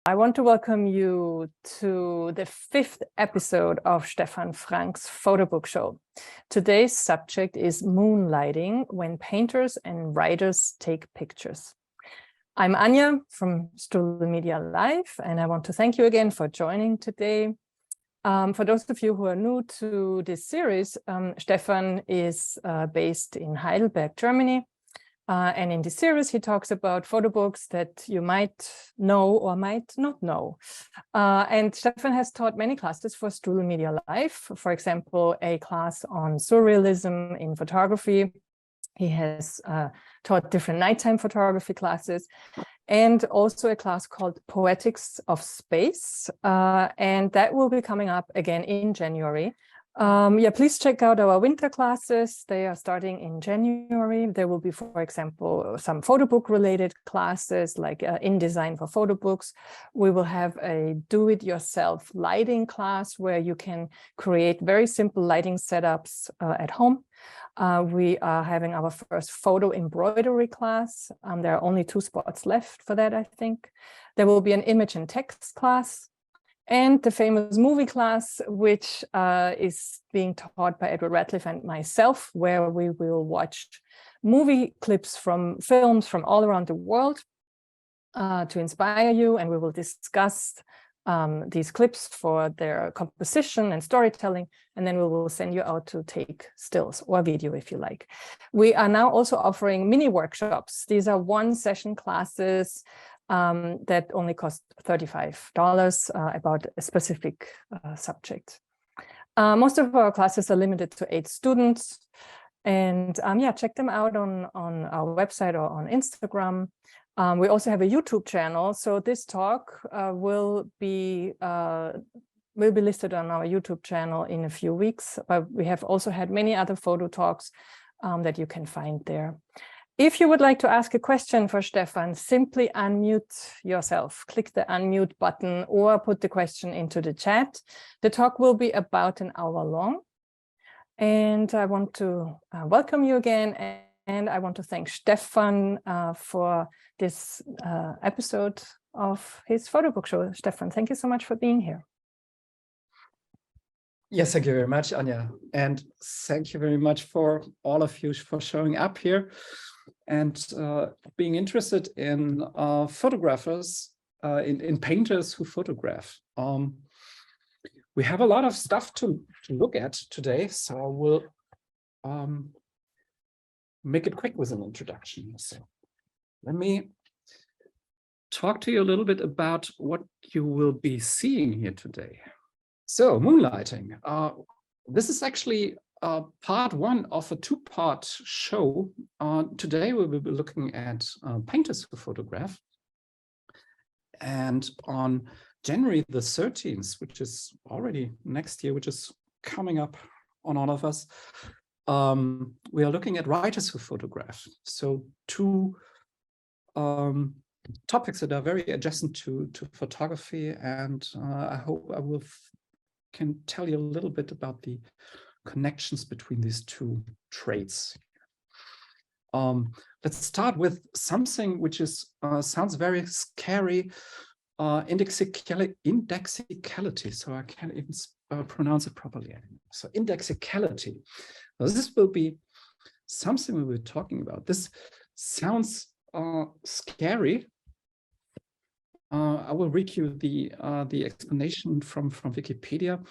I want to welcome you to the 5th episode of Stefan Frank's Photobook Show. Today's subject is moonlighting, when painters and writers take pictures. I'm Anja from StrudelmediaLive, and I want to thank you again for joining today. For those of you who are new to this series, Stefan is based in Heidelberg, Germany. And in this series, he talks about photo books that you might know or might not know. And Stefan has taught many classes for StrudelmediaLive. For example, a class on surrealism in photography. He has taught different nighttime photography classes, and also a class called Poetics of Space. And that will be coming up again in January. Please check out our winter classes. They are starting in January. There will be, for example, some photo book related classes like InDesign for photo books. We will have a do-it-yourself lighting class where you can create very simple lighting setups at home. We are having our first photo embroidery class. There are only 2 spots left for that, I think. There will be an image and text class, and the famous movie class, which is being taught by Edward Radcliffe and myself, where we will watch movie clips from films from all around the world to inspire you, and we will discuss these clips for their composition and storytelling, and then we will send you out to take stills or video if you like. We are now also offering mini workshops. These are 1-session classes that only cost $35 about a specific subject. Most of our classes are limited to 8 students, and check them out on our website or on Instagram. We also have a YouTube channel, so this talk will be listed on our YouTube channel in a few weeks. But we have also had many other photo talks that you can find there. If you would like to ask a question for Stefan, simply unmute yourself. Click the unmute button or put the question into the chat. The talk will be about an hour long. And I want to welcome you again. And I want to thank Stefan for this episode of his Photobook Show. Stefan, thank you so much for being here. Yes, thank you very much, Anja. And thank you very much for all of you for showing up here and being interested in photographers, in painters who photograph. We have a lot of stuff to look at today, so I will make it quick with an introduction. So let me talk to you a little bit about what you will be seeing here today. So moonlighting. This is actually part 1 of a 2-part show. Today we will be looking at painters who photograph. And on January the 13th, which is already next year, which is coming up on all of us, we are looking at writers who photograph. So 2 topics that are very adjacent to photography, and I hope I can tell you a little bit about the connections between these 2 traits. Let's start with something which is sounds very scary, indexicality. So I can't even pronounce it properly anymore. So indexicality. Now, this will be something we were talking about. This sounds scary. I will read you the explanation from Wikipedia.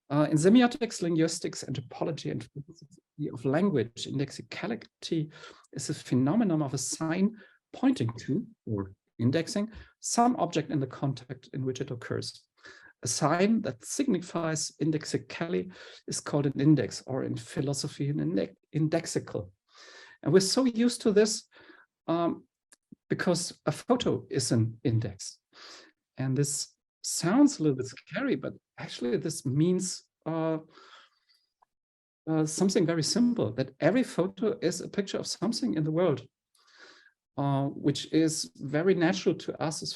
In semiotics, linguistics, anthropology, and philosophy of language, indexicality is a phenomenon of a sign pointing to, or indexing, some object in the context in which it occurs. A sign that signifies indexically is called an index, or in philosophy, an indexical. And we're so used to this because a photo is an index. And this sounds a little bit scary, but actually this means something very simple, that every photo is a picture of something in the world, which is very natural to us as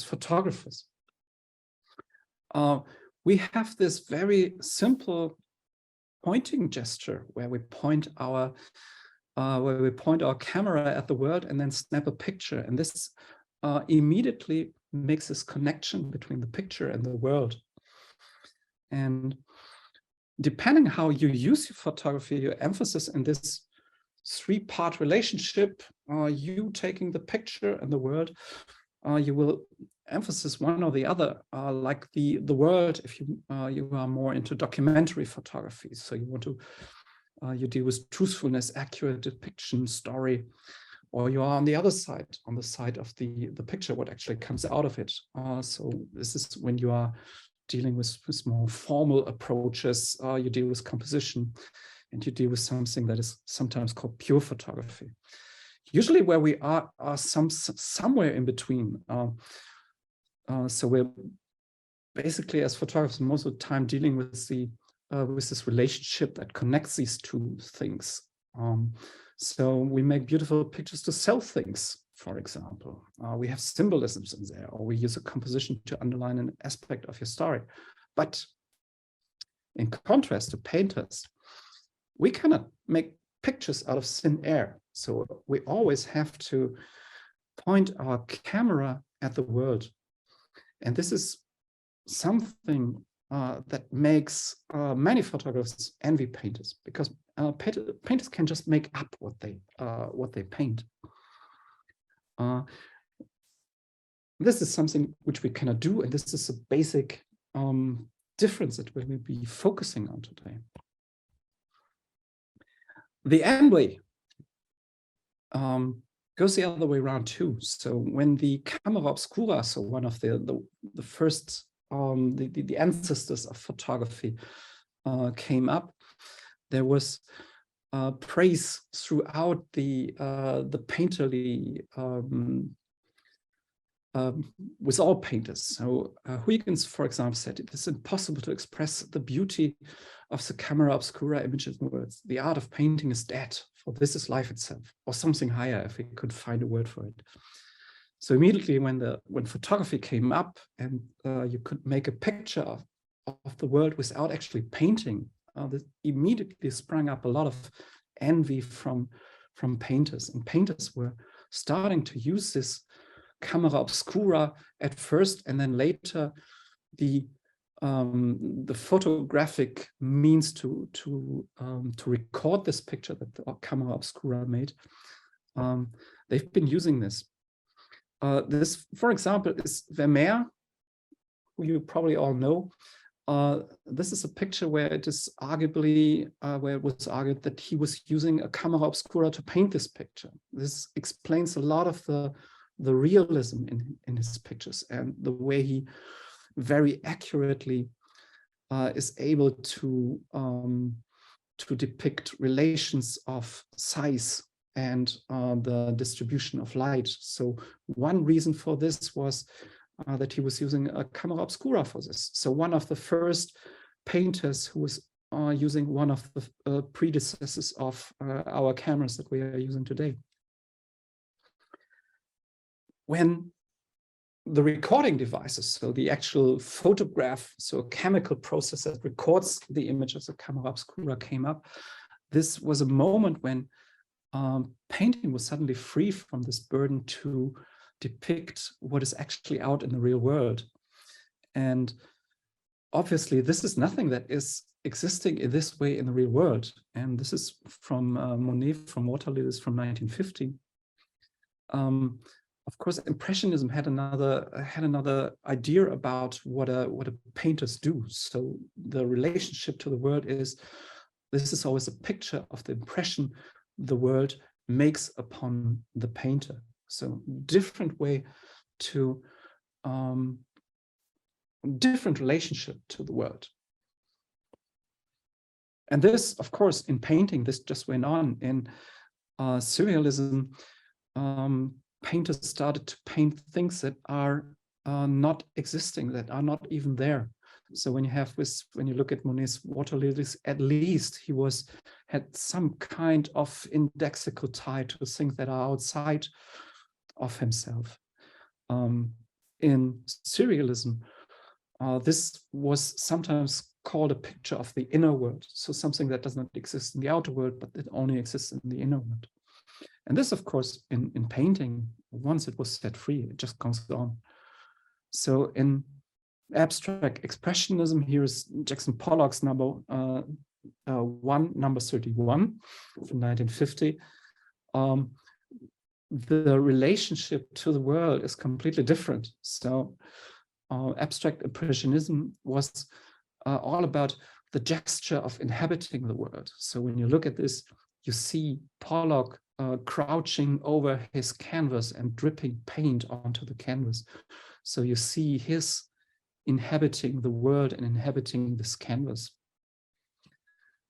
photographers. We have this very simple pointing gesture where we point our camera at the world and then snap a picture, and this immediately makes this connection between the picture and the world. And depending how you use your photography, your emphasis in this three-part relationship, you taking the picture and the world, you will emphasize one or the other, like the world, if you are more into documentary photography. So you want to, you deal with truthfulness, accurate depiction, story, or you are on the other side, on the side of the picture, what actually comes out of it. So this is when you are dealing with more formal approaches, you deal with composition, and you deal with something that is sometimes called pure photography. Usually where we are somewhere in between. So we're basically, as photographers, most of the time dealing with this relationship that connects these two things. So we make beautiful pictures to sell things, for example. We have symbolisms in there, or we use a composition to underline an aspect of your story. But in contrast to painters, we cannot make pictures out of thin air. So we always have to point our camera at the world. And this is something that makes many photographers envy painters, because painters can just make up what they paint. This is something which we cannot do, and this is a basic difference that we will be focusing on today. The envy goes the other way around too. So when the camera obscura, so one of the first the ancestors of photography came up, there was praise throughout the painterly with all painters. So Huygens, for example, said it is impossible to express the beauty of the camera obscura images in words. The art of painting is dead, for this is life itself, or something higher, if we could find a word for it. So immediately when photography came up and you could make a picture of the world without actually painting, this immediately sprang up a lot of envy from painters, and painters were starting to use this camera obscura at first, and then later the photographic means to record this picture that the camera obscura made. They've been using this. This, for example, is Vermeer, who you probably all know. This is a picture where it is arguably, where it was argued that he was using a camera obscura to paint this picture. This explains a lot of the realism in his pictures, and the way he very accurately is able to depict relations of size and the distribution of light. So one reason for this was that he was using a camera obscura for this. So one of the first painters who was using one of the predecessors of our cameras that we are using today. When the recording devices, so the actual photograph, so a chemical process that records the image of the camera obscura came up, this was a moment when painting was suddenly free from this burden to depict what is actually out in the real world. And obviously, this is nothing that is existing in this way in the real world. And this is from Monet, from Water Lilies from 1950. Of course, Impressionism had another idea about what a painters do. So the relationship to the world is, this is always a picture of the impression the world makes upon the painter. So different way to different relationship to the world. And this, of course, in painting, this just went on. In surrealism, painters started to paint things that are not existing, that are not even there. So when you look at Monet's Water Lilies, at least he had some kind of indexical tie to things that are outside of himself. In surrealism, this was sometimes called a picture of the inner world. So something that does not exist in the outer world, but it only exists in the inner world. And this, of course, in painting, once it was set free, it just goes on. So in abstract expressionism, here is Jackson Pollock's number 31 from 1950. The relationship to the world is completely different. So abstract impressionism was all about the gesture of inhabiting the world. So when you look at this, you see Pollock crouching over his canvas and dripping paint onto the canvas. So you see his inhabiting the world and inhabiting this canvas.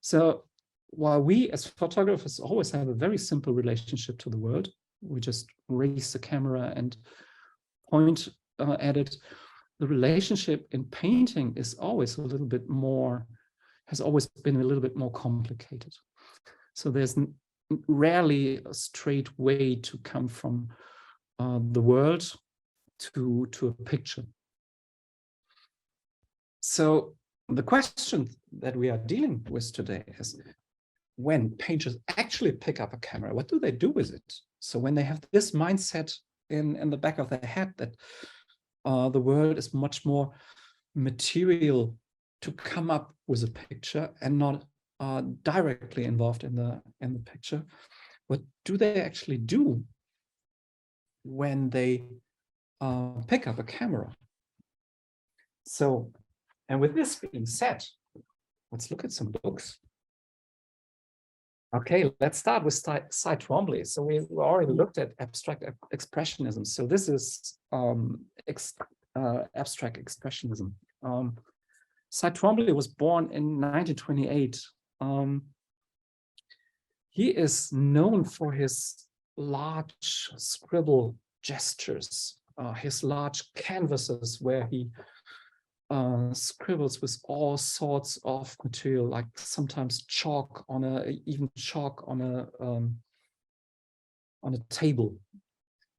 So while we as photographers always have a very simple relationship to the world, we just raise the camera and point at it, the relationship in painting is always a little bit more, has always been a little bit more complicated. So there's rarely a straight way to come from the world to a picture. So the question that we are dealing with today is, when painters actually pick up a camera, what do they do with it? So when they have this mindset in the back of their head that the world is much more material to come up with a picture and not directly involved in the picture, what do they actually do when they pick up a camera? So, and with this being said, let's look at some books. Okay, let's start with Cy Twombly. So we already looked at abstract expressionism. So this is abstract expressionism. Cy Twombly was born in 1928. He is known for his large scribble gestures, his large canvases where he scribbles with all sorts of material, like sometimes chalk on a table.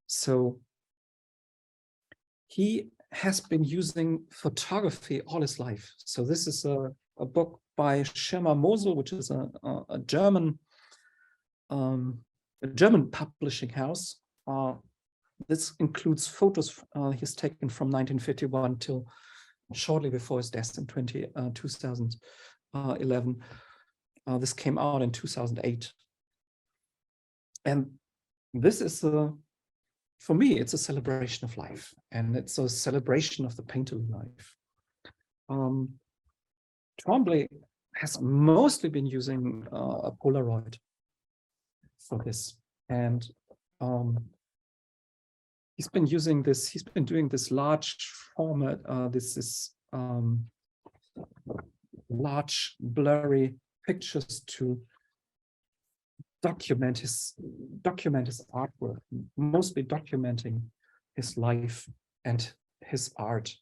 So he has been using photography all his life. So this is a book by Schirmer Mosel, which is a German publishing house. This includes photos he's taken from 1951 till shortly before his death in 2011. This came out in 2008. And this is, for me, it's a celebration of life. And it's a celebration of the painterly life. Twombly has mostly been using a Polaroid for this. And he's been using this, he's been doing this large format, this large blurry pictures to document his artwork, mostly documenting his life and his art.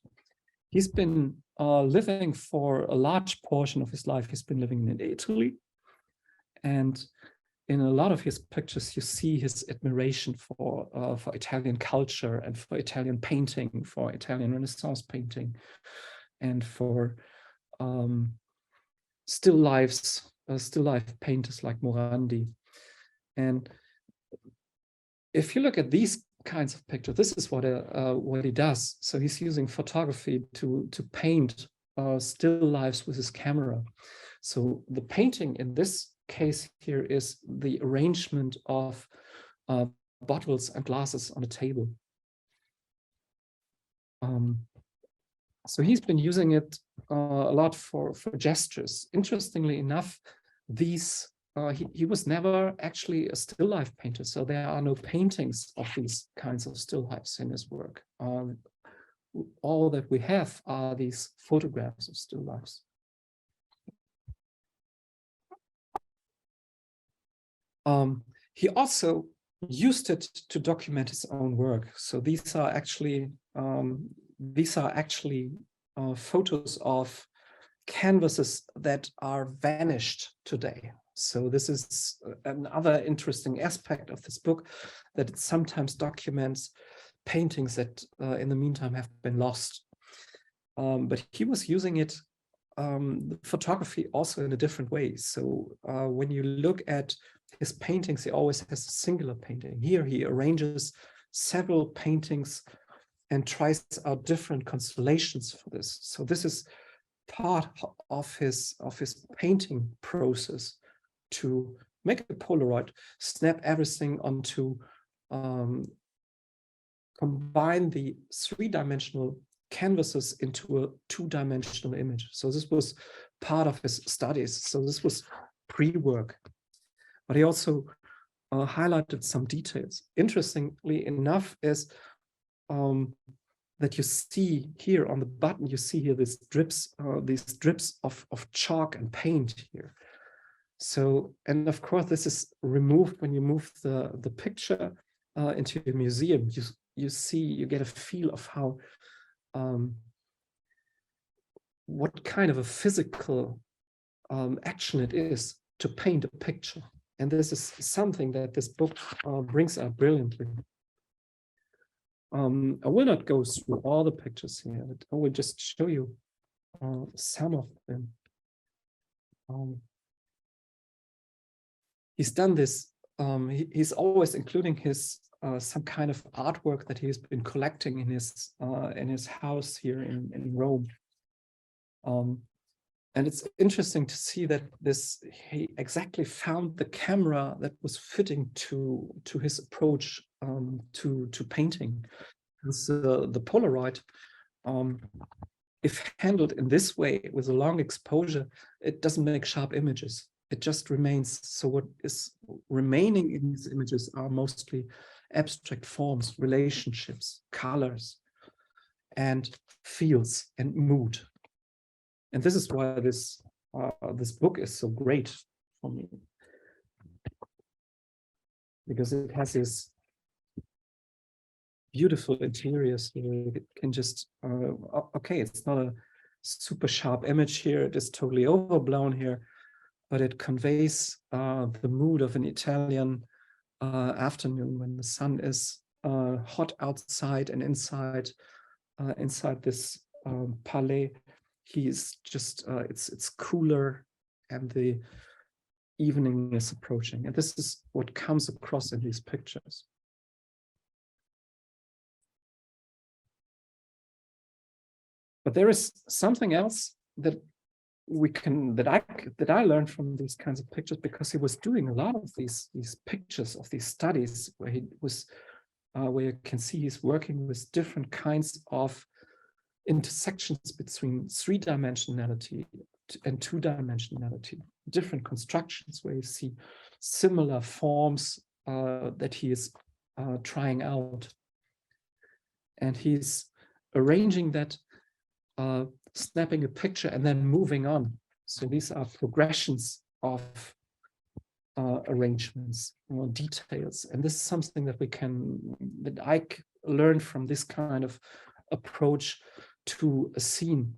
He's been living for a large portion of his life. He's been living in Italy, and in a lot of his pictures, you see his admiration for Italian culture and for Italian painting, for Italian Renaissance painting, and for still life painters like Morandi. And if you look at these kinds of pictures, this is what he does. So he's using photography to paint still lives with his camera. So the painting in this case here is the arrangement of bottles and glasses on a table. So he's been using it a lot for gestures. Interestingly enough, these he was never actually a still life painter, so there are no paintings of these kinds of still lifes in his work. All that we have are these photographs of still lifes. He also used it to document his own work. So these are actually photos of canvases that are vanished today. So this is another interesting aspect of this book, that it sometimes documents paintings that in the meantime have been lost. But he was using it, photography also in a different way. So when you look at his paintings, he always has a singular painting. Here he arranges several paintings and tries out different constellations for this. So this is part of his painting process, to make a Polaroid, snap everything onto, combine the three-dimensional canvases into a two-dimensional image. So this was part of his studies. So this was pre-work, but he also highlighted some details. Interestingly enough is that you see here on the button, you see here these drips of chalk and paint here. So, and of course, this is removed when you move the picture into a museum. You see, you get a feel of how, what kind of a physical action it is to paint a picture. And this is something that this book brings out brilliantly. I will not go through all the pictures here, but I will just show you some of them. He's done this, he's always including his some kind of artwork that he's been collecting in his house here in Rome. And it's interesting to see that he exactly found the camera that was fitting to his approach to painting. The Polaroid, if handled in this way with a long exposure, it doesn't make sharp images. It just remains. So what is remaining in these images are mostly abstract forms, relationships, colors, and feels and mood. And this is why this book is so great for me, because it has this beautiful interiors. It can just okay, it's not a super sharp image here. It is totally overblown here, but it conveys the mood of an Italian afternoon when the sun is hot outside, and inside this palais, he's just it's cooler, and the evening is approaching. And this is what comes across in these pictures. But there is something else that I learned from these kinds of pictures, because he was doing a lot of these pictures of these studies where he was where you can see he's working with different kinds of intersections between three-dimensionality and two-dimensionality, different constructions where you see similar forms that he is trying out. And he's arranging that, snapping a picture and then moving on. So these are progressions of arrangements, details. And this is something that I learned from this kind of approach to a scene,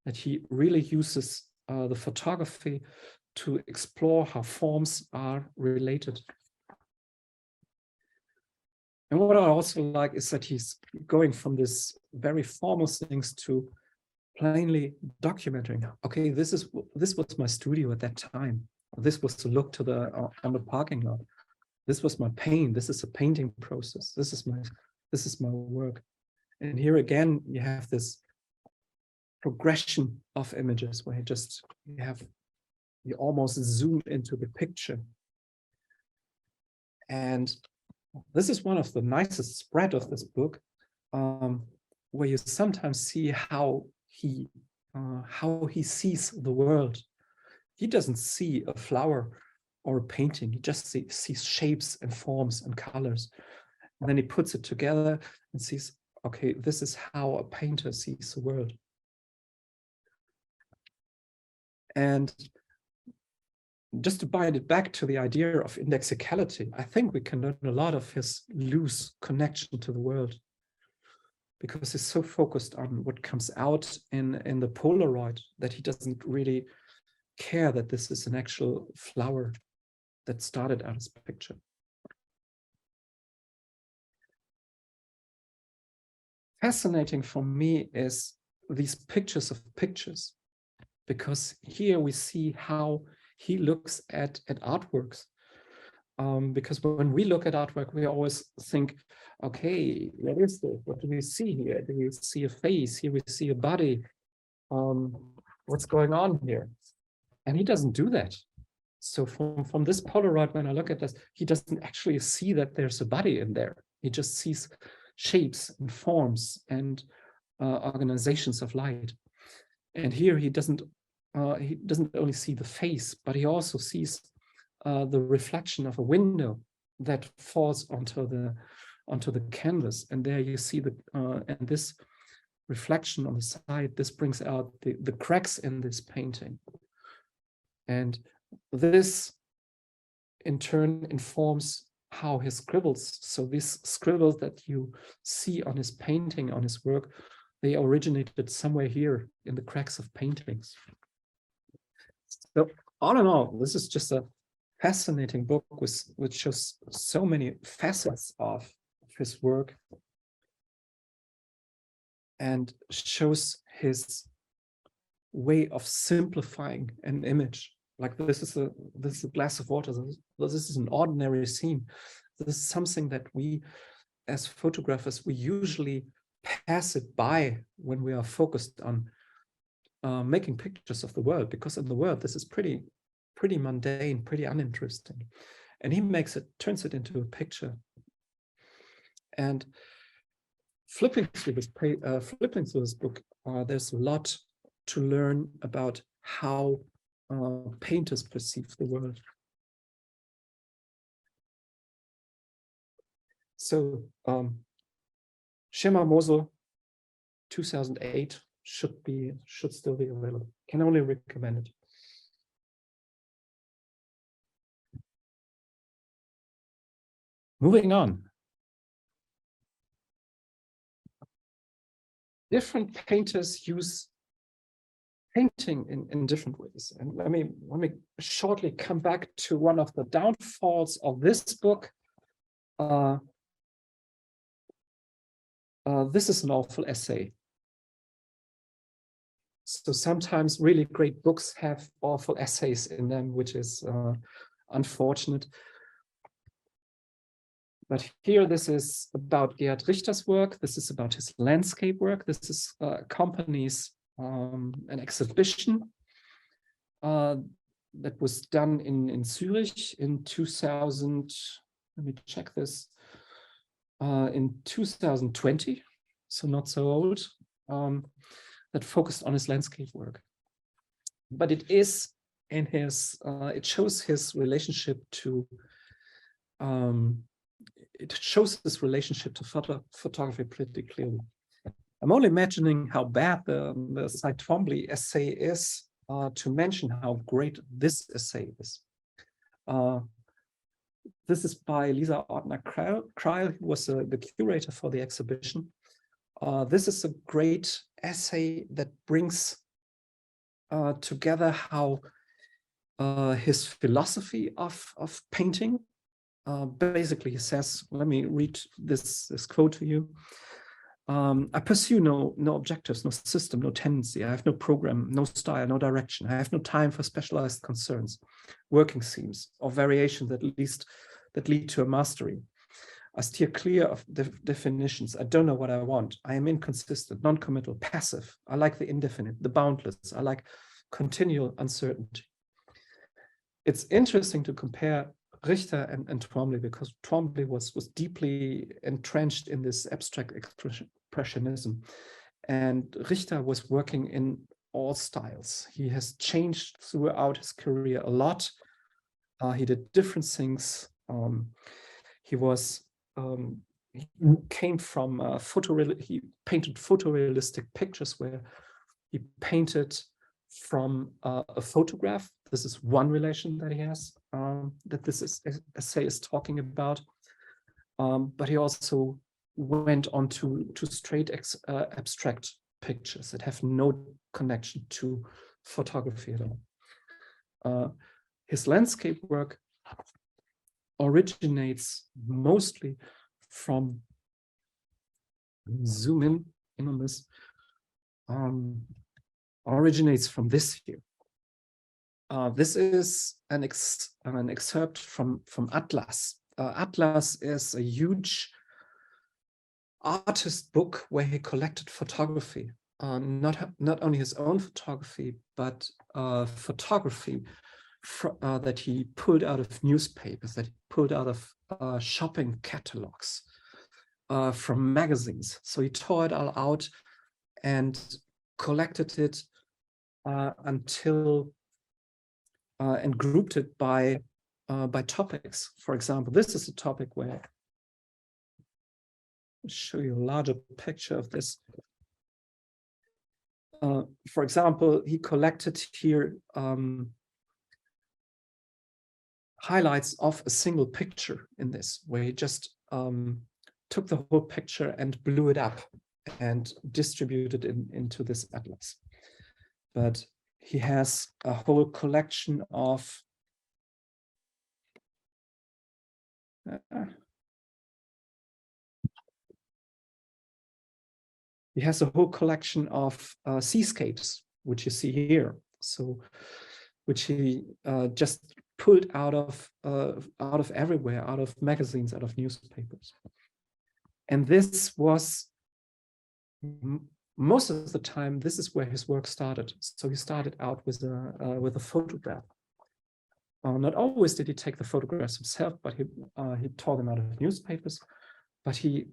that he really uses the photography to explore how forms are related. And what I also like is that he's going from this very formal things to plainly documenting. Okay, this was my studio at that time. This was to look to on the parking lot. This was my paint. This is a painting process. This is my work. And here again, you have this progression of images where you almost zoom into the picture. And this is one of the nicest spread of this book, where you sometimes see how he sees the world. He doesn't see a flower or a painting. He just sees shapes and forms and colors. And then he puts it together and sees, okay, this is how a painter sees the world. And just to bind it back to the idea of indexicality, I think we can learn a lot of his loose connection to the world, because he's so focused on what comes out in the Polaroid that he doesn't really care that this is an actual flower that started out as a picture. Fascinating for me is these pictures of pictures, because here we see how he looks at artworks. because when we look at artwork, we always think, okay, what is this? What do we see here? Do we see a face? Here we see a body. What's going on here? And he doesn't do that. So from this Polaroid, when I look at this, he doesn't actually see that there's a body in there. He just sees shapes and forms and organizations of light. And here he doesn't only see the face, but he also sees the reflection of a window that falls onto the canvas. And there you see and this reflection on the side, this brings out the cracks in this painting. And this in turn informs how he scribbles. So these scribbles that you see on his painting, on his work, they originated somewhere here in the cracks of paintings. So all in all, this is just a fascinating book which shows so many facets of his work and shows his way of simplifying an image. Like this is a glass of water. This is an ordinary scene. This is something that we, as photographers, we usually pass it by when we are focused on making pictures of the world, because in the world this is pretty mundane, pretty uninteresting, and he turns it into a picture. And flipping through this book, there's a lot to learn about how painters perceive the world. So Shimamoso 2008 should still be available. Can only recommend it. Moving on. Different painters use painting in different ways. And let me shortly come back to one of the downfalls of this book. This is an awful essay. So sometimes really great books have awful essays in them, which is unfortunate. But here, this is about Gerhard Richter's work. This is about his landscape work. This is accompanies an exhibition that was done in Zurich in 2000. Let me check this. In 2020, so not so old, that focused on his landscape work. But it is in his, it shows his relationship to, photography pretty clearly. I'm only imagining how bad the Cy Twombly essay is to mention how great this essay is. This is by Lisa Ortner-Kreil, who was the curator for the exhibition. This is a great essay that brings together how his philosophy of painting. Basically, he says, let me read this quote to you. I pursue no objectives, no system, no tendency. I have no program, no style, no direction. I have no time for specialized concerns, working themes, or variations that lead to a mastery. I steer clear of definitions. I don't know what I want. I am inconsistent, non-committal, passive. I like the indefinite, the boundless. I like continual uncertainty. It's interesting to compare Richter and Twombly, because Twombly was deeply entrenched in this abstract expressionism, and Richter was working in all styles. He has changed throughout his career a lot. He did different things. He came from he painted photorealistic pictures where he painted from a photograph. This is one relation that he has, that this essay is talking about. But he also went on to straight abstract pictures that have no connection to photography at all. His landscape work originates mostly from, zoom in on this, originates from this here. This is an excerpt from Atlas. Atlas is a huge artist book where he collected photography, not only his own photography, but photography that he pulled out of newspapers, that he pulled out of shopping catalogs, from magazines. So he tore it all out and collected it until and grouped it by topics. For example, this is a topic where I'll show you a larger picture of this. For example, he collected here highlights of a single picture in this, where he just took the whole picture and blew it up and distributed it into this atlas. But he has a whole collection of seascapes, which you see here. So, which he just pulled out of everywhere, out of magazines, out of newspapers. And this was, most of the time, this is where his work started. So he started out with a photograph. Not always did he take the photographs himself, but he tore them out of newspapers. But he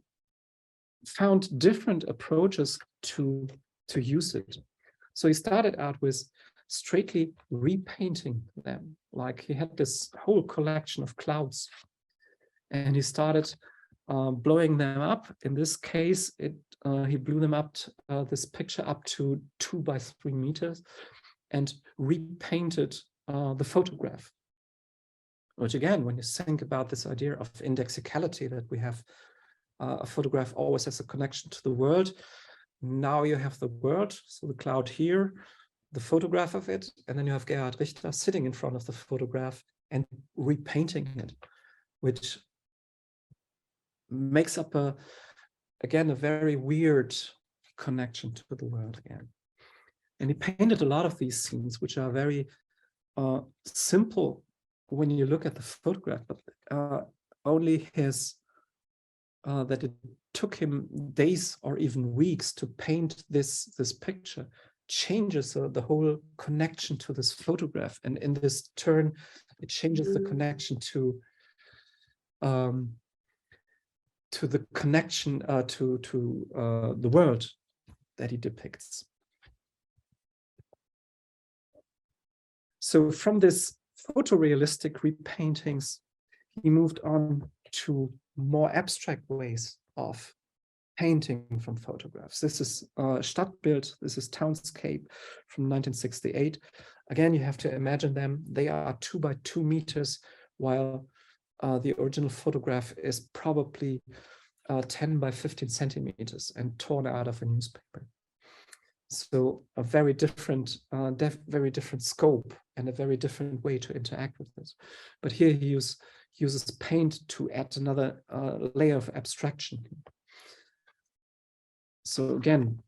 found different approaches to use it. So he started out with straightly repainting them. Like he had this whole collection of clouds, and he started blowing them up. In this case, he blew them up, this picture up to 2 by 3 meters, and repainted the photograph. Which again, when you think about this idea of indexicality, that we have a photograph always has a connection to the world. Now you have the world, so the cloud here, the photograph of it, and then you have Gerhard Richter sitting in front of the photograph and repainting it, which makes up again a very weird connection to the world again. And he painted a lot of these scenes, which are very simple when you look at the photograph, but only his that it took him days or even weeks to paint this picture changes the whole connection to this photograph, and in this turn it changes the connection to the connection to the world that he depicts. So from this photorealistic repaintings, he moved on to more abstract ways of painting from photographs. This is Stadtbild, this is Townscape from 1968. Again, you have to imagine them. They are 2 by 2 meters, while the original photograph is probably 10 by 15 centimeters and torn out of a newspaper. So a very different scope and a very different way to interact with this. But here he uses paint to add another layer of abstraction. So again,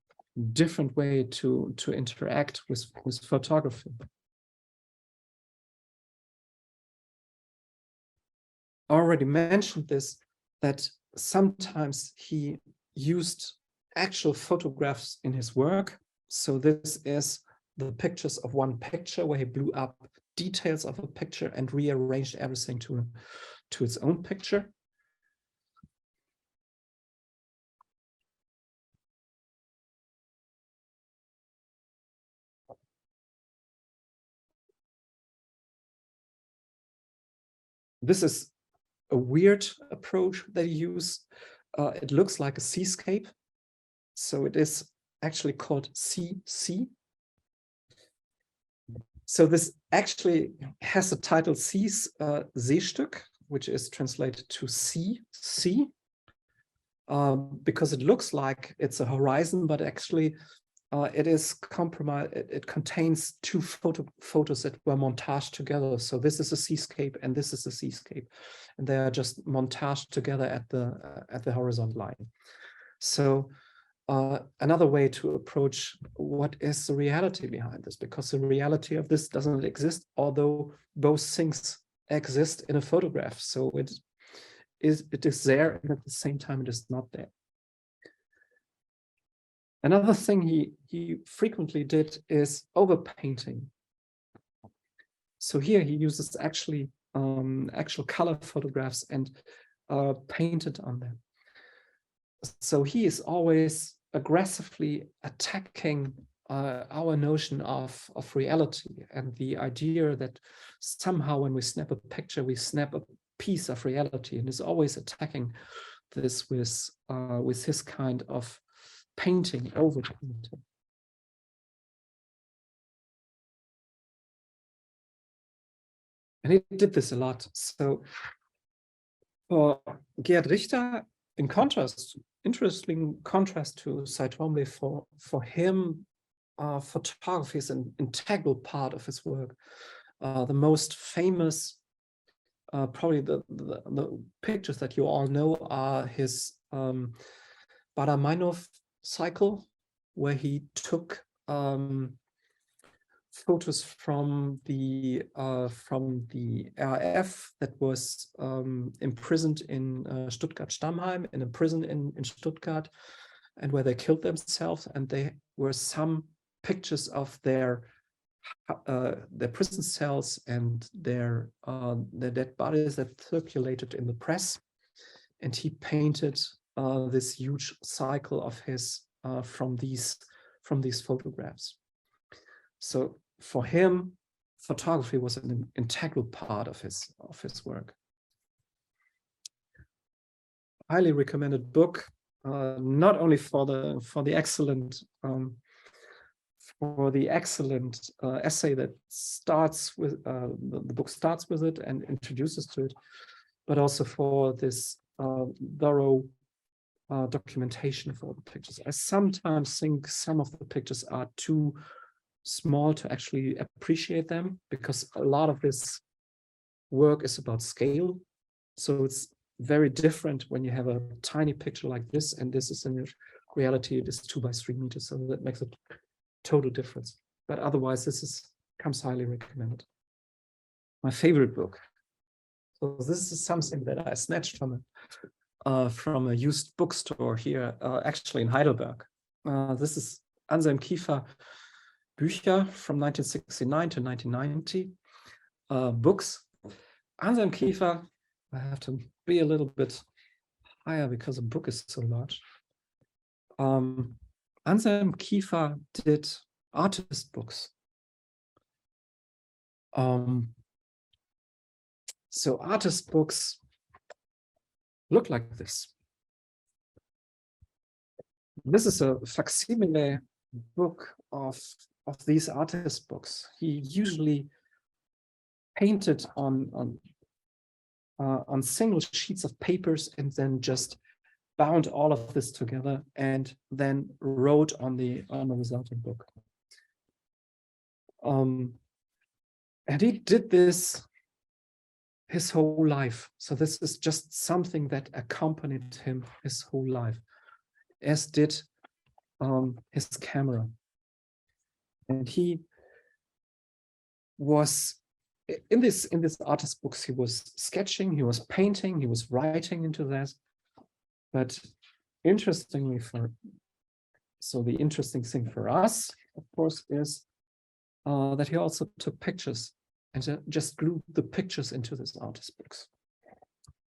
different way to interact with photography. I already mentioned this, that sometimes he used actual photographs in his work. So this is the pictures of one picture where he blew up details of a picture and rearranged everything to its own picture. This is a weird approach that he used. It looks like a seascape. So it is actually called sea. So this actually has the title Seestück, which is translated to sea, because it looks like it's a horizon, but actually it is compromised. It contains 2 photos that were montaged together. So this is a seascape and this is a seascape, and they are just montaged together at the horizontal line. So another way to approach what is the reality behind this, because the reality of this doesn't exist, although both things exist in a photograph. So it is there, and at the same time it is not there. Another thing he frequently did is overpainting. So here he uses actual color photographs and painted on them. So he is always aggressively attacking our notion of reality and the idea that somehow when we snap a picture, we snap a piece of reality, and is always attacking this with his kind of painting, overpainting. And he did this a lot. So for Gerhard Richter, in contrast, interesting contrast to Cy Twombly, for him, photography is an integral part of his work. The most famous, probably the pictures that you all know are his Baramanov cycle, where he took photos from the RAF that was imprisoned in Stuttgart-Stammheim, in a prison in Stuttgart, and where they killed themselves. And they were some pictures of their prison cells and their dead bodies that circulated in the press. And he painted this huge cycle of his from these photographs. So for him, photography was an integral part of his work. Highly recommended book, not only for the excellent essay that starts with the book starts with it and introduces to it, but also for this thorough documentation for the pictures. I sometimes think some of the pictures are too small to actually appreciate them, because a lot of this work is about scale. So it's very different when you have a tiny picture like this, and this is in reality, it is 2 by 3 meters. So that makes a total difference. But otherwise, comes highly recommended. My favorite book. So this is something that I snatched from a used bookstore here, actually in Heidelberg. This is Anselm Kiefer Bücher from 1969 to 1990. Books. Anselm Kiefer, I have to be a little bit higher because the book is so large. Anselm Kiefer did artist books. So artist books look like this. This is a facsimile book of these artist books. He usually painted on single sheets of papers and then just bound all of this together and then wrote on the resulting book. And he did this his whole life. So this is just something that accompanied him his whole life, as did his camera. And he was in this artist books, he was sketching, he was painting, he was writing into that. But interestingly, the interesting thing for us, of course, is that he also took pictures and just glued the pictures into this artist books.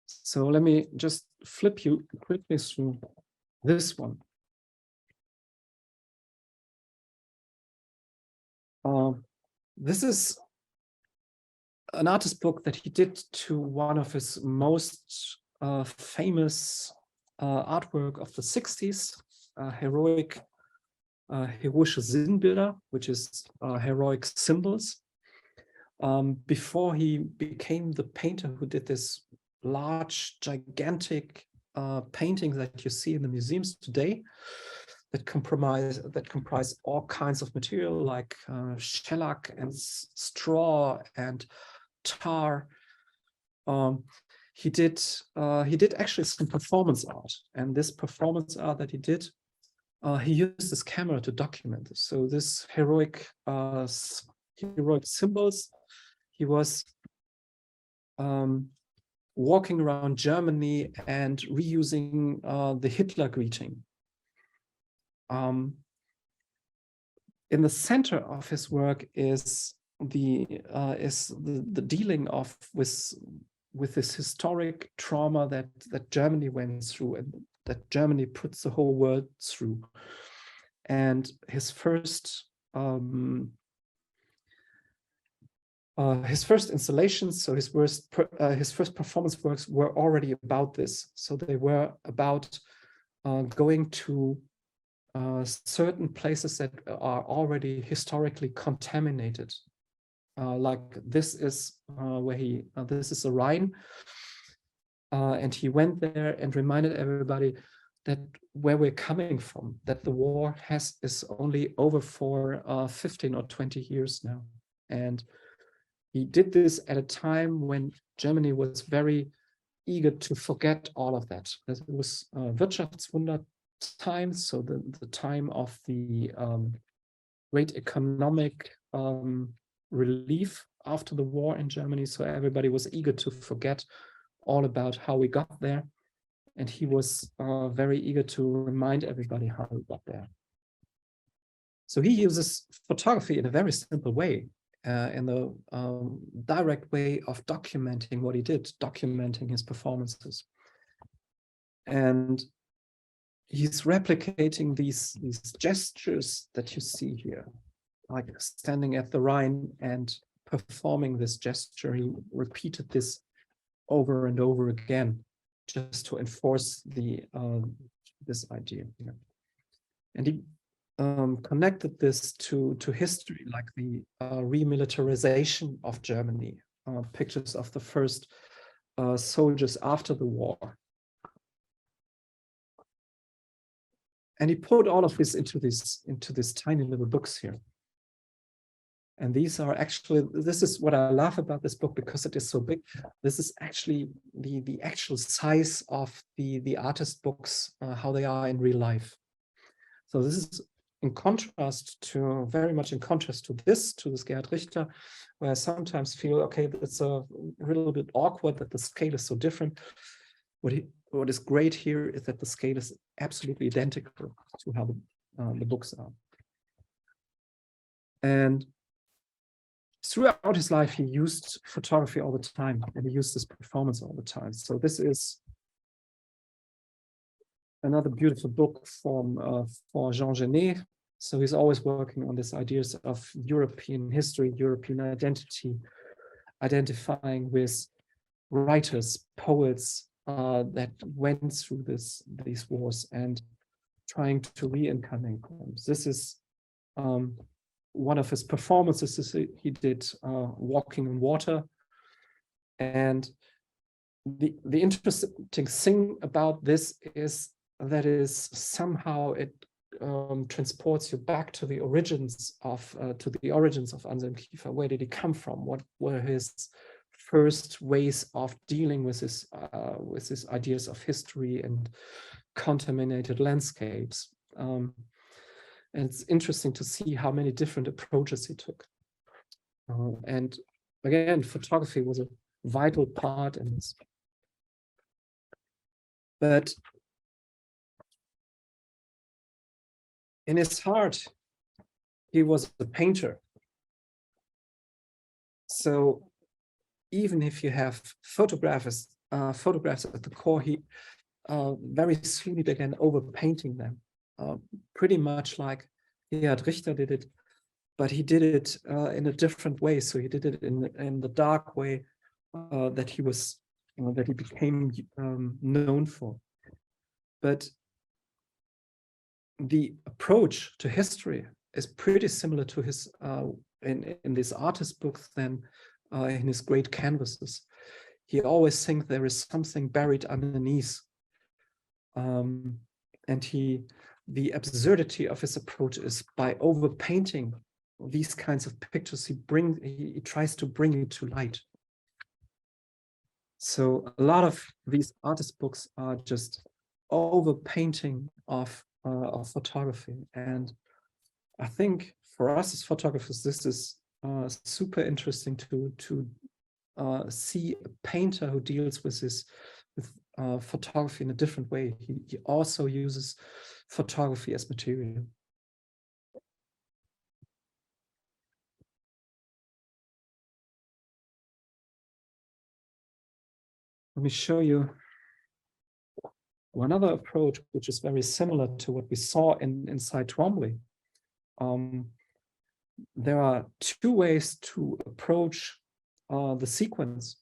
So let me just flip you quickly through this one. This is an artist book that he did to one of his most famous artwork of the 60s, heroische Sinnbilder, which is heroic symbols. Before he became the painter who did this large, gigantic paintings that you see in the museums today, that comprise all kinds of material like shellac and straw and tar. He did actually some performance art, and this performance art that he did he used his camera to document this. So this heroic symbols, he was walking around Germany and reusing the Hitler greeting. In the center of his work is the dealing with this historic trauma that Germany went through and that Germany puts the whole world through. And his first installations, so his first performance works were already about this. So they were about going to certain places that are already historically contaminated. Like this is where this is the Rhine, and he went there and reminded everybody that where we're coming from, that the war is only over for 15 or 20 years now. And he did this at a time when Germany was very eager to forget all of that. It was Wirtschaftswunder times, so the time of the great economic relief after the war in Germany. So everybody was eager to forget all about how we got there. And he was very eager to remind everybody how we got there. So he uses photography in a very simple way, in the direct way of documenting what he did, documenting his performances. And he's replicating these gestures that you see here, like standing at the Rhine and performing this gesture. He repeated this over and over again, just to enforce this idea here. And he connected this to history, like the remilitarization of Germany, pictures of the first soldiers after the war. And he put all of this into this tiny little books here. And these are actually, this is what I love about this book, because it is so big. This is actually the actual size of the artist books, how they are in real life. So this is very much in contrast to this Gerhard Richter, where I sometimes feel, okay, it's a little bit awkward that the scale is so different. What is great here is that the scale is absolutely identical to how the books are. And throughout his life, he used photography all the time, and he used this performance all the time. So this is another beautiful book for Jean Genet. So he's always working on these ideas of European history, European identity, identifying with writers, poets that went through these wars and trying to reincarnate them. This is one of his performances he did, Walking on Water. And the interesting thing about this is that somehow it transports you back to the origins of Anselm Kiefer. Where did he come from? What were his first ways of dealing with his ideas of history and contaminated landscapes? And it's interesting to see how many different approaches he took. And again, photography was a vital part in this. But in his heart, he was a painter. So even if you have photographs at the core, he very slowly began overpainting them, pretty much like Gerhard Richter did it, but he did it in a different way. So he did it in the dark way that he became known for. But the approach to history is pretty similar to his in this artist book than in his great canvases. He always thinks there is something buried underneath, and the absurdity of his approach is by overpainting these kinds of pictures. He tries to bring it to light. So a lot of these artist books are just overpainting of photography. And I think for us as photographers, this is super interesting to see a painter who deals with photography in a different way. He also uses photography as material. Let me show you one other approach, which is very similar to what we saw in Cy Twombly. There are two ways to approach the sequence.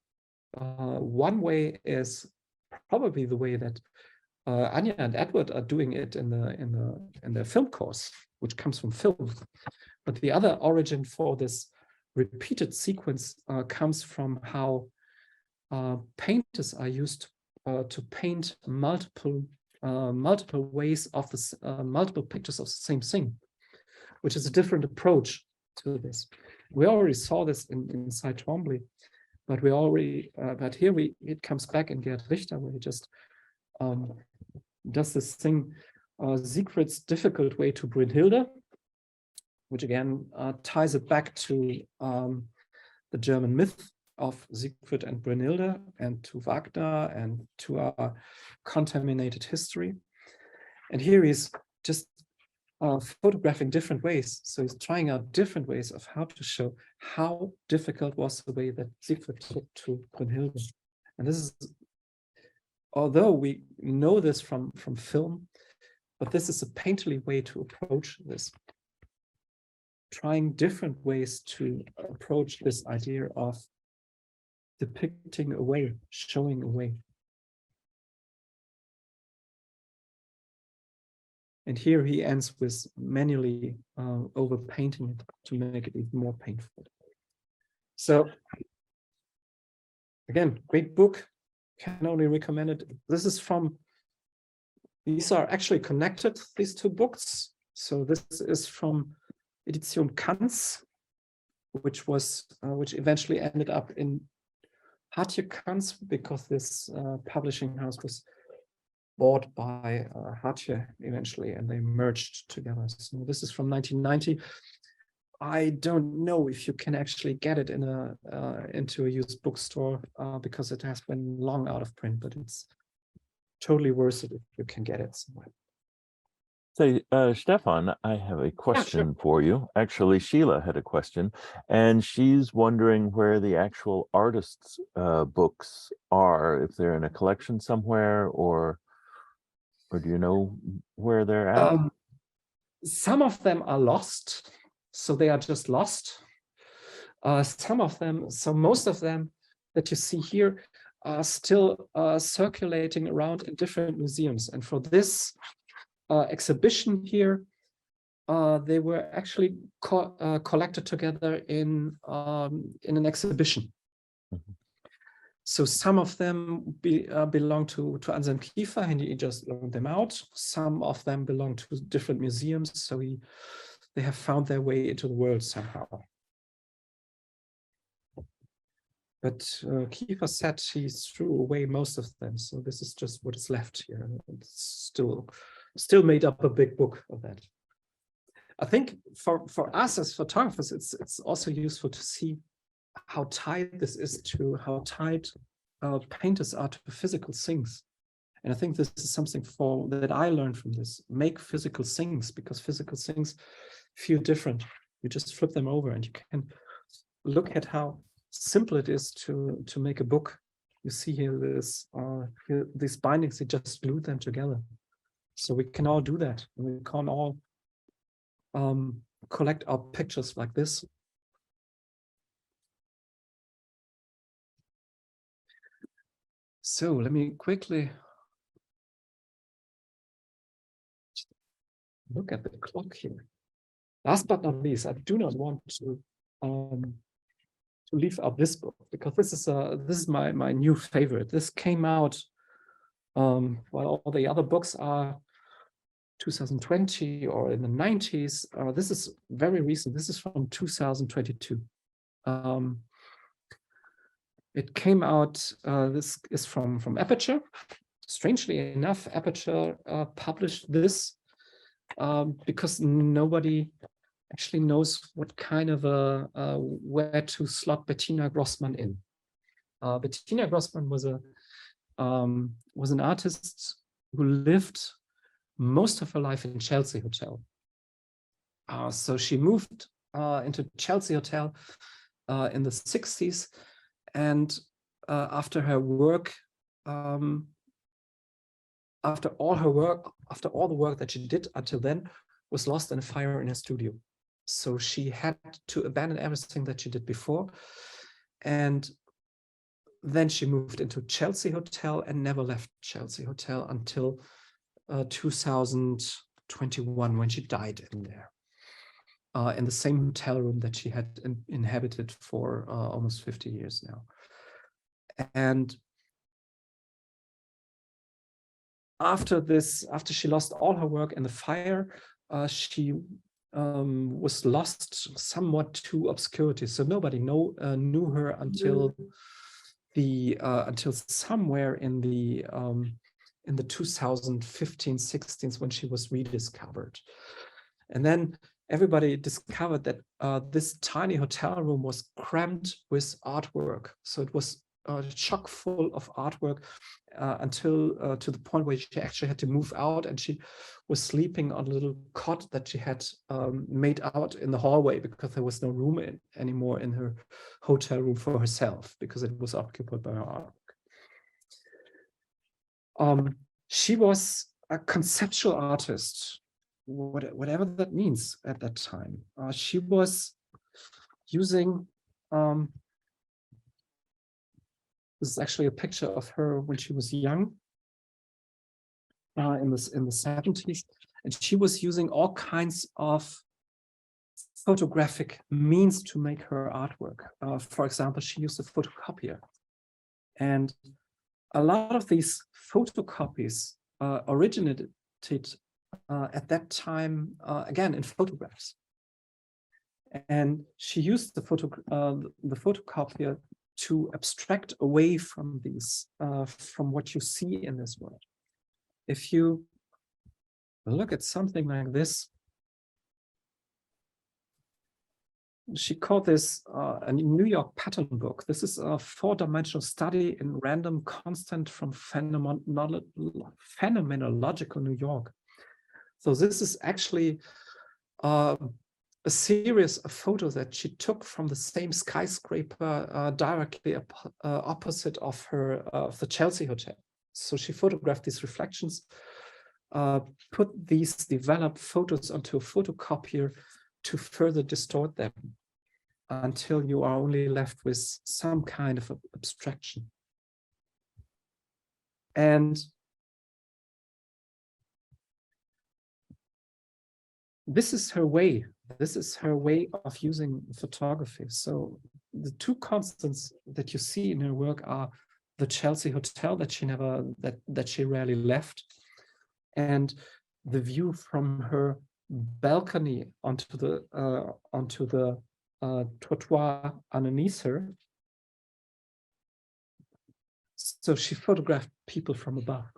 One way is probably the way that Anya and Edward are doing it in their film course, which comes from film. But the other origin for this repeated sequence comes from how painters are used to paint multiple ways of multiple pictures of the same thing, which is a different approach to this. We already saw this in Cy Twombly, but but here it comes back in Gerhard Richter, where he just does this thing, Siegfried's difficult way to Brünnhilde, which again ties it back to the German myth of Siegfried and Brünnhilde, and to Wagner, and to our contaminated history. And here he's just photographing different ways. So he's trying out different ways of how to show how difficult was the way that Siegfried took to Brünnhilde. And this is, although we know this from film, but this is a painterly way to approach this. Trying different ways to approach this idea of depicting a way, showing a way. And here he ends with manually overpainting it to make it even more painful. So again, great book, can only recommend it. This is from, these are actually connected, these two books. So this is from Edition Kanz, which eventually ended up in Hartje Kanz, because this publishing house was bought by Hartje eventually, and they merged together. So this is from 1990. I don't know if you can actually get it in into a used bookstore because it has been long out of print, but it's totally worth it if you can get it somewhere. So, Stefan, I have a question for you. Actually, Sheila had a question, and she's wondering where the actual artists' books are, if they're in a collection somewhere, or do you know where they're at? Some of them are lost, so they are just lost. Some of them, so most of them that you see here are still circulating around in different museums. And for this exhibition here, they were actually collected together in an exhibition. Mm-hmm. So some of them belong to Anselm Kiefer, and he just loaned them out. Some of them belong to different museums, so they have found their way into the world somehow. But Kiefer said he threw away most of them, so this is just what is left here. It's still made up a big book of that. I think for us as photographers, it's also useful to see how tied this is to how tied painters are to physical things. And I think this is something that I learned from this. Make physical things, because physical things feel different. You just flip them over and you can look at how simple it is to make a book. You see here these bindings, you just glue them together. So we can all do that. We can all collect our pictures like this. So let me quickly look at the clock here. Last but not least, I do not want to leave out this book, because this is my new favorite. This came out while all the other books are 2020 or in the 90s. This is very recent. This is from 2022. It came out, this is from Aperture. Strangely enough, Aperture published this because nobody actually knows what kind of where to slot Bettina Grossman in. Bettina Grossman was an artist who lived most of her life in Chelsea Hotel. So she moved into Chelsea Hotel in the 60s, and after her work, after all the work that she did until then, was lost in a fire in her studio. So she had to abandon everything that she did before, and then she moved into Chelsea Hotel and never left Chelsea Hotel until 2021, when she died in there, in the same hotel room that she had inhabited for almost 50 years now. And after she lost all her work in the fire, she was lost somewhat to obscurity. So nobody knew her until somewhere in the 2015-16s, when she was rediscovered. And then everybody discovered that this tiny hotel room was crammed with artwork. So it was chock full of artwork until to the point where she actually had to move out, and she was sleeping on a little cot that she had made out in the hallway, because there was no room anymore in her hotel room for herself, because it was occupied by her artwork. She was a conceptual artist, whatever that means at that time. She was using this is actually a picture of her when she was young, in the 70s, and she was using all kinds of photographic means to make her artwork. For example, she used a photocopier, and a lot of these photocopies originated at that time again in photographs, and she used the photocopier to abstract away from these, from what you see in this world. If you look at something like this, she called this a New York pattern book. This is a 4-dimensional study in random constant from phenomenological New York. So this is actually a series of photos that she took from the same skyscraper directly opposite of the Chelsea Hotel. So she photographed these reflections, put these developed photos onto a photocopier to further distort them until you are only left with some kind of abstraction. And this is her way. This is her way of using photography. So the two constants that you see in her work are the Chelsea Hotel that she rarely left, and the view from her balcony onto the trottoir underneath her. So she photographed people from above.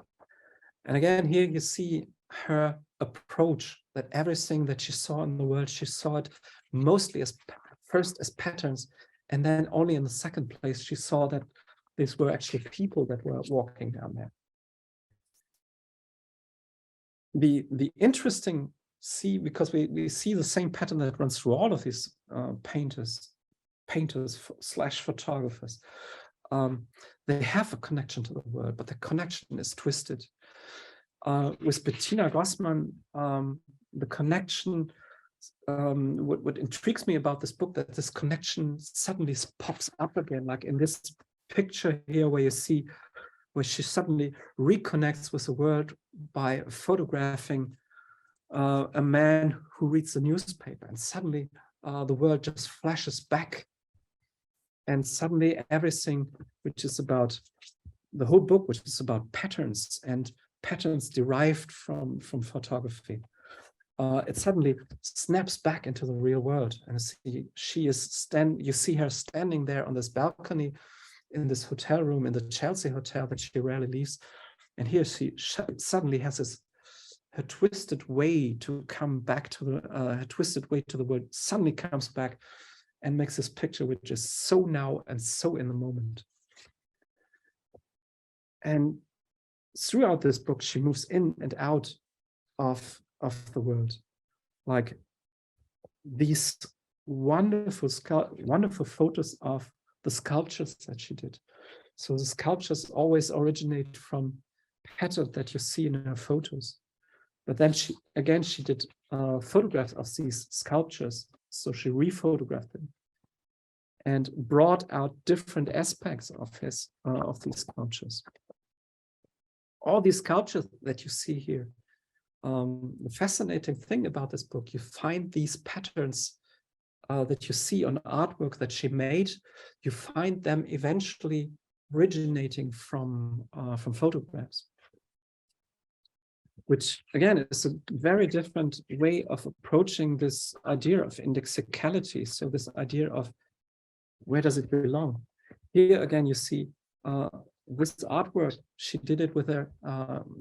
And again, here you see her approach, that everything that she saw in the world, she saw it mostly first as patterns, and then only in the second place she saw that these were actually people that were walking down there. The interesting because we see the same pattern that runs through all of these painters / photographers. They have a connection to the world, but the connection is twisted. With Bettina Grossman, the connection, what intrigues me about this book, that this connection suddenly pops up again, like in this picture here, where she suddenly reconnects with the world by photographing a man who reads the newspaper, and suddenly the world just flashes back, and suddenly everything, which is about the whole book, which is about patterns and patterns derived from photography, it suddenly snaps back into the real world. And you see her standing there on this balcony in this hotel room in the Chelsea Hotel that she rarely leaves, and here she suddenly has this her twisted way to come back to the her twisted way to the world suddenly comes back and makes this picture which is so now and so in the moment. And throughout this book, she moves in and out of the world, like these wonderful photos of the sculptures that she did. So the sculptures always originate from patterns that you see in her photos. But then she did photographs of these sculptures. So she rephotographed them and brought out different aspects of these sculptures. All these sculptures that you see here, the fascinating thing about this book, you find these patterns that you see on artwork that she made, you find them eventually originating from photographs, which again is a very different way of approaching this idea of indexicality. So this idea of where does it belong? Here again, you see this artwork, she did it with her,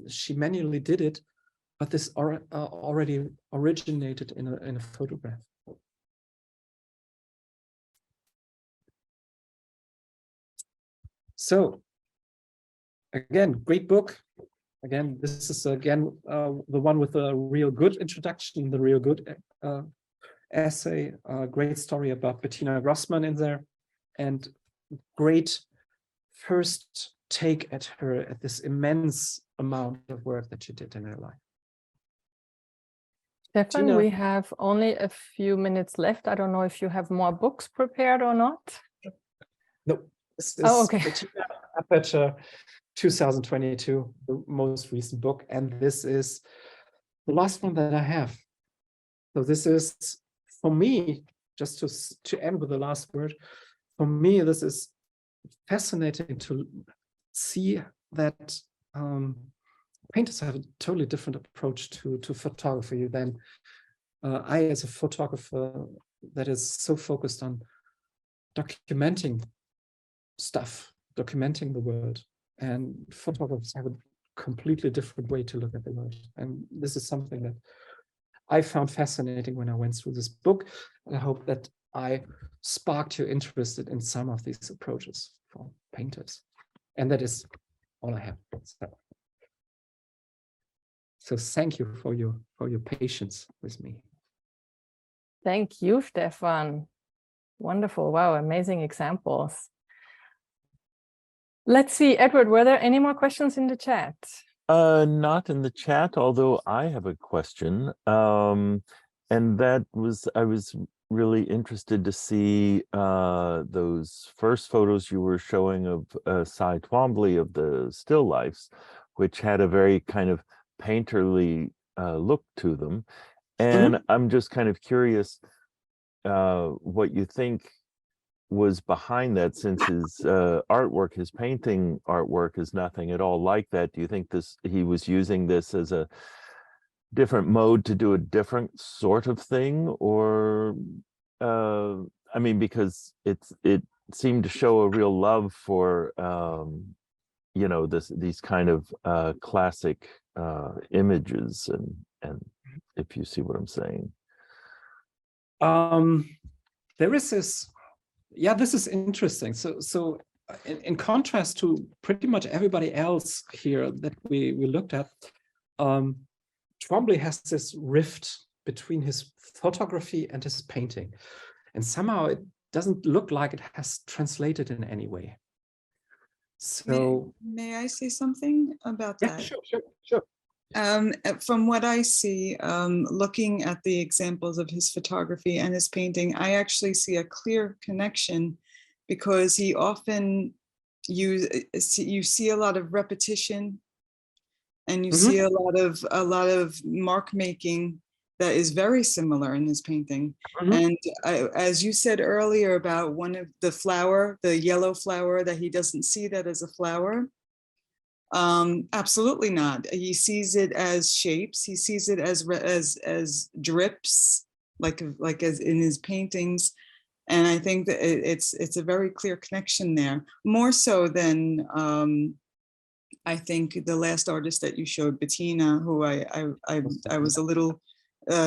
she manually did it, but this already originated in a photograph. So again, great book. Again, this is again the one with a real good introduction, the real good essay, great story about Bettina Grossman in there, and great first take at this immense amount of work that she did in her life. Stefan, Bettina, we have only a few minutes left. I don't know if you have more books prepared or not. no, this is okay. Bettina Aperture 2022, the most recent book, and this is the last one that I have. So this is, for me, just to end with the last word, for me, this is fascinating to see that painters have a totally different approach to photography than I, as a photographer that is so focused on documenting stuff, documenting the world. And photographers have a completely different way to look at the world. And this is something that I found fascinating when I went through this book. And I hope that I sparked your interest in some of these approaches for painters. And that is all I have. So thank you for your patience with me. Thank you, Stefan. Wonderful. Wow, amazing examples. Let's see, Edward, were there any more questions in the chat? Not in the chat, although I have a question. And that was, I was really interested to see those first photos you were showing of Cy Twombly of the still lifes, which had a very kind of painterly look to them. And I'm just kind of curious what you think was behind that, since his artwork, his painting artwork, is nothing at all like that. Do you think he was using this as a different mode to do a different sort of thing? Or I mean, because it seemed to show a real love for you know, these kind of classic images, and if you see what I'm saying. There is this, yeah, this is interesting. So in contrast to pretty much everybody else here that we looked at, Twombly has this rift between his photography and his painting. And somehow it doesn't look like it has translated in any way. So may I say something about that? Sure. From what I see, looking at the examples of his photography and his painting, I actually see a clear connection, because he often you see a lot of repetition, and you see a lot of mark making that is very similar in his painting. And as you said earlier about one of the flower, the yellow flower, that he doesn't see that as a flower. Absolutely not. He sees it as shapes. He sees it as drips, like as in his paintings. And I think that it's a very clear connection there, more so than I think the last artist that you showed, Bettina, who I was a little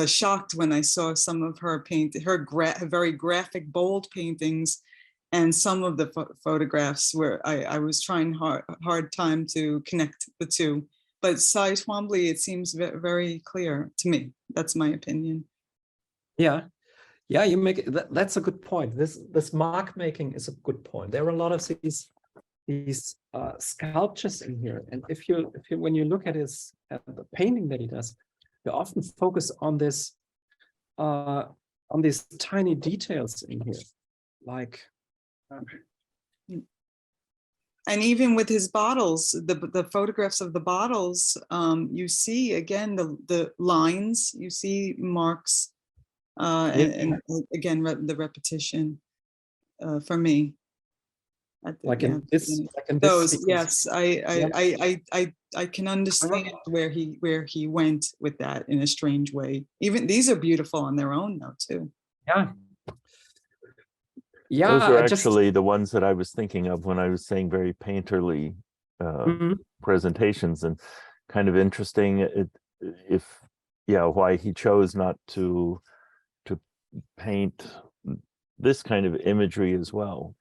shocked when I saw some of her very graphic, bold paintings, and some of the photographs where I was trying hard time to connect the two. But Cy Twombly, it seems very clear to me. That's my opinion. Yeah, you make that's a good point. This mark making is a good point. There are a lot of these sculptures in here, and if you when you look at the painting that he does, you often focus on these tiny details in here, like. And even with his bottles, the photographs of the bottles, you see again the lines, you see marks, and again the repetition for me. Like in this, those, yes, I can understand where he went with that in a strange way. Even these are beautiful on their own though too. Yeah, those are actually the ones that I was thinking of when I was saying very painterly presentations, and kind of interesting why he chose not to paint this kind of imagery as well.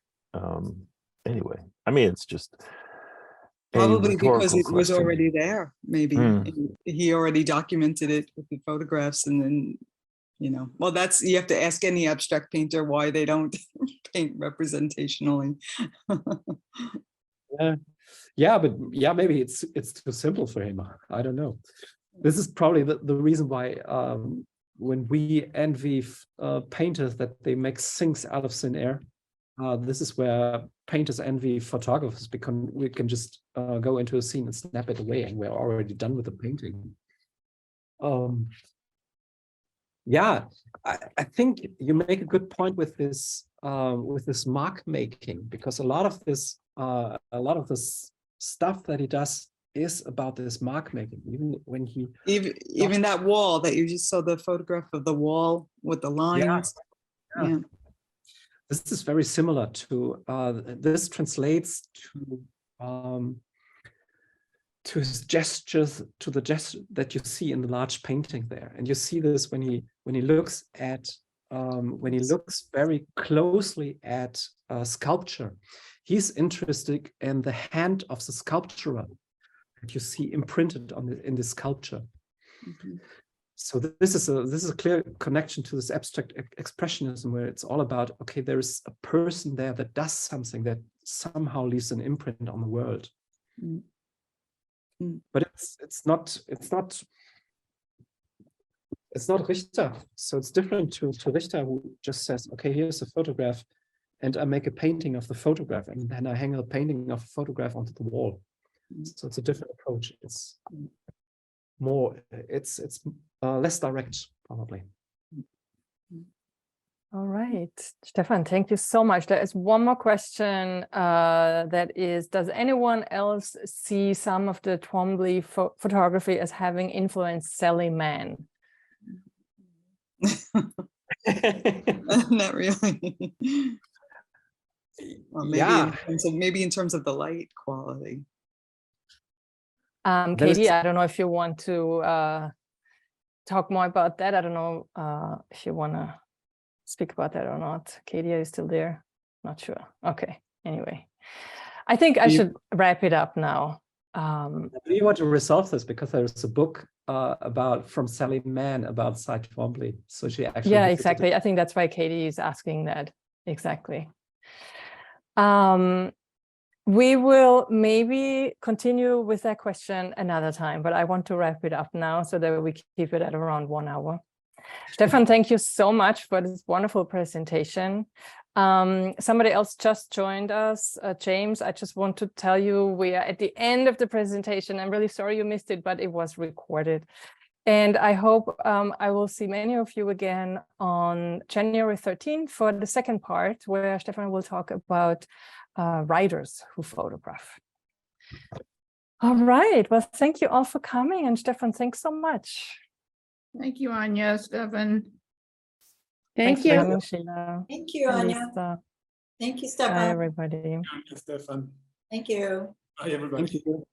Anyway, I mean, it's just probably because it was already there. Maybe he already documented it with the photographs, and then. Well, you have to ask any abstract painter why they don't paint representationally. Maybe it's too simple for him. I don't know. This is probably the reason why when we envy painters that they make things out of thin air, this is where painters envy photographers, because we can just go into a scene and snap it away, and we're already done with the painting. I think you make a good point with this mark making, because a lot of this stuff that he does is about this mark making. Even when he even that wall that you just saw, the photograph of the wall with the lines. Yeah. This is very similar to this translates to his gestures, to the gesture that you see in the large painting there, and you see this when he looks very closely at sculpture. He's interested in the hand of the sculptor that you see imprinted in the sculpture. Mm-hmm. So this is a clear connection to this abstract expressionism, where it's all about, okay, there is a person there that does something that somehow leaves an imprint on the world. Mm. But it's not Richter. So it's different to Richter, who just says, okay, here's a photograph, and I make a painting of the photograph, and then I hang a painting of a photograph onto the wall. So it's a different approach. It's more, it's less direct, probably. All right, Stefan, thank you so much. There is one more question that is, does anyone else see some of the Twombly photography as having influenced Sally Mann? Not really. Well, maybe in terms of the light quality. Katie, I don't know if you want to talk more about that. I don't know if you want to speak about that or not. Katie, are you still there? Not sure. Okay. Anyway, I think I should wrap it up now. Do you want to resolve this? Because there's a book from Sally Mann about Cy Twombly. So she actually. Yeah, exactly. I think that's why Katie is asking that. Exactly. We will maybe continue with that question another time, but I want to wrap it up now so that we keep it at around 1 hour. Stefan, thank you so much for this wonderful presentation. Somebody else just joined us, James. I just want to tell you we are at the end of the presentation. I'm really sorry you missed it, but it was recorded. And I hope I will see many of you again on January 13th for the second part, where Stefan will talk about writers who photograph. All right. Well, thank you all for coming. And Stefan, thanks so much. Thank you, Anya, Stefan. Thanks for coming, Sheila. Thank you, Anya. Thank you, Stefan. Bye, everybody. Thank you, Stefan. Thank you. Bye, everybody. Thank you.